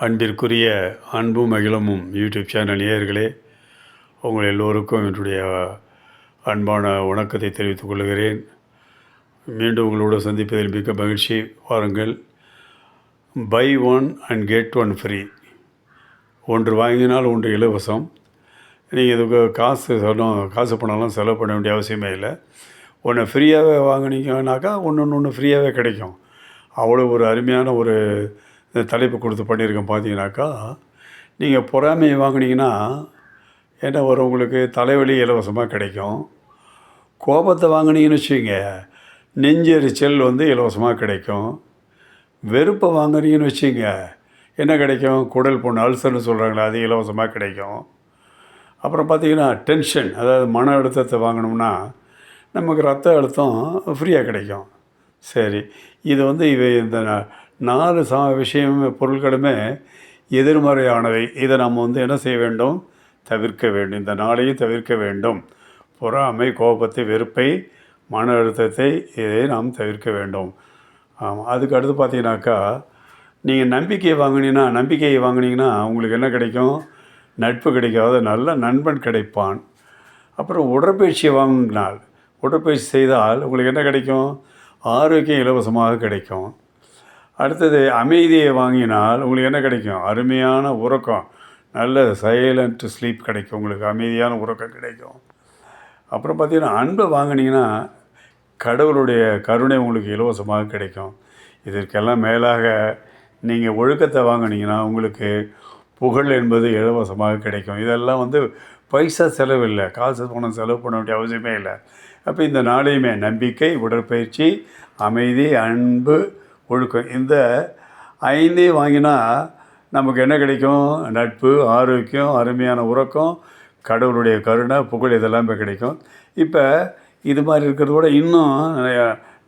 அன்பிற்குரிய அன்பும் மகிழமும் YouTube channel நேயர்களே, உங்கள் எல்லோருக்கும் என்னுடைய அன்பான வணக்கத்தை தெரிவித்துக் கொள்கிறேன். மீண்டும் உங்களோடு சந்திப்பதில் மிக்க மகிழ்ச்சி. வாருங்கள், buy one and get one free. ஒன்று வாங்கினால் ஒன்று இலவசம். நீங்கள் இதுக்கு காசு பணம்லாம் செலவு பண்ண வேண்டிய அவசியமே இல்லை. ஒன்று ஃப்ரீயாகவே வாங்கினீங்கன்னாக்கா ஒன்று ஃப்ரீயாகவே கிடைக்கும். அவ்வளோ ஒரு அருமையான ஒரு தலைப்பு கொடுத்து பண்ணியிருக்கேன். பார்த்தீங்கன்னாக்கா, நீங்கள் பொறாமையை வாங்கினீங்கன்னா என்ன வரும்? உங்களுக்கு தலைவலி இலவசமாக கிடைக்கும். கோபத்தை வாங்கினீங்கன்னு வச்சுக்கோங்க, நெஞ்செரிச்சல் இலவசமாக கிடைக்கும். வெறுப்பை வாங்குறீங்கன்னு வச்சுங்க, என்ன கிடைக்கும்? குடல் புண், அல்சர்னு சொல்கிறாங்களே, அது இலவசமாக கிடைக்கும். அப்புறம் பார்த்திங்கன்னா டென்ஷன், அதாவது மன அழுத்தத்தை வாங்கினோம்னா நமக்கு ரத்த அழுத்தம் ஃப்ரீயாக கிடைக்கும். சரி, இது இவை இந்த 4 விஷயமே பொருட்களுமே எதிர்மறையானவை. இதை நம்ம என்ன செய்ய வேண்டும்? தவிர்க்க வேண்டும். இந்த 4ஐயும் தவிர்க்க வேண்டும். பொறாமை, கோபத்தை, வெறுப்பை, மன அழுத்தத்தை, இதை நாம் தவிர்க்க வேண்டும். ஆமாம். அதுக்கு அடுத்து பார்த்தீங்கன்னாக்கா, நீங்கள் நம்பிக்கையை வாங்கினீங்கன்னா உங்களுக்கு என்ன கிடைக்கும்? நட்பு கிடைக்காத நல்ல நண்பன் கிடைப்பான். அப்புறம் உடற்பயிற்சியை வாங்கினால், உடற்பயிற்சி செய்தால் உங்களுக்கு என்ன கிடைக்கும்? ஆரோக்கியம் இலவசமாக கிடைக்கும். அடுத்தது அமைதியை வாங்கினால் உங்களுக்கு என்ன கிடைக்கும்? அருமையான உறக்கம், நல்ல சைலண்ட் ஸ்லீப் கிடைக்கும். உங்களுக்கு அமைதியான உறக்கம் கிடைக்கும். அப்புறம் பார்த்திங்கன்னா அன்பை வாங்கினீங்கன்னா கடவுளுடைய கருணை உங்களுக்கு இலவசமாக கிடைக்கும். இதற்கெல்லாம் மேலாக நீங்கள் ஒழுக்கத்தை வாங்கினீங்கன்னா உங்களுக்கு புகழ் என்பது இலவசமாக கிடைக்கும். இதெல்லாம் பைசா செலவில்லை, காசு பணம் செலவு பண்ண வேண்டிய அவசியமே இல்லை. அப்போ இந்த 4ஐயுமே நம்பிக்கை, உடற்பயிற்சி, அமைதி, அன்பு, ஒழுக்கம், இந்த 5ஐயும் வாங்கினா நமக்கு என்ன கிடைக்கும்? நட்பு, ஆரோக்கியம், அருமையான உறக்கம், கடவுளுடைய கருணை, புகழ், இதெல்லாமே கிடைக்கும். இப்போ இது மாதிரி இருக்கிறத விட இன்னும்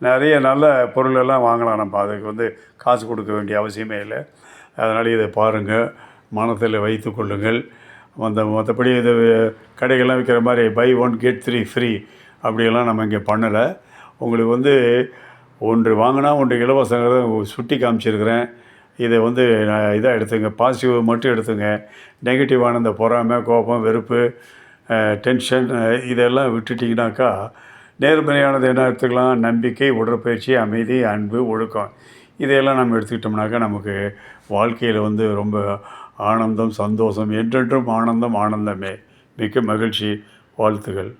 நிறைய நல்ல பொருளெல்லாம் வாங்கலாம். நம்ம அதுக்கு காசு கொடுக்க வேண்டிய அவசியமே இல்லை. அதனால் இதை பாருங்கள், மனத்தில் வைத்து கொள்ளுங்கள். மற்றபடி இது கடைகள்லாம் விற்கிற மாதிரி பை ஒன் கெட் 3 ஃப்ரீ அப்படியெல்லாம் நம்ம இங்கே பண்ணலை. உங்களுக்கு ஒன்று வாங்கினா ஒன்று இலவசங்கிறத சுட்டி காமிச்சிருக்கிறேன். இதை இதாக எடுத்துங்க, பாசிட்டிவ் மட்டும் எடுத்துங்க. நெகட்டிவான இந்த பொறாமை, கோபம், வெறுப்பு, டென்ஷன் இதெல்லாம் விட்டுட்டிங்கனாக்கா நேர்மறையானது என்ன எடுத்துக்கலாம்? நம்பிக்கை, உடற்பயிற்சி, அமைதி, அன்பு, ஒழுக்கம், இதையெல்லாம் நம்ம எடுத்துக்கிட்டோம்னாக்கா நமக்கு வாழ்க்கையில் ரொம்ப ஆனந்தம், சந்தோஷம், என்றென்றும் ஆனந்தம், ஆனந்தமே. மிக்க மகிழ்ச்சி. வாழ்த்துகள்.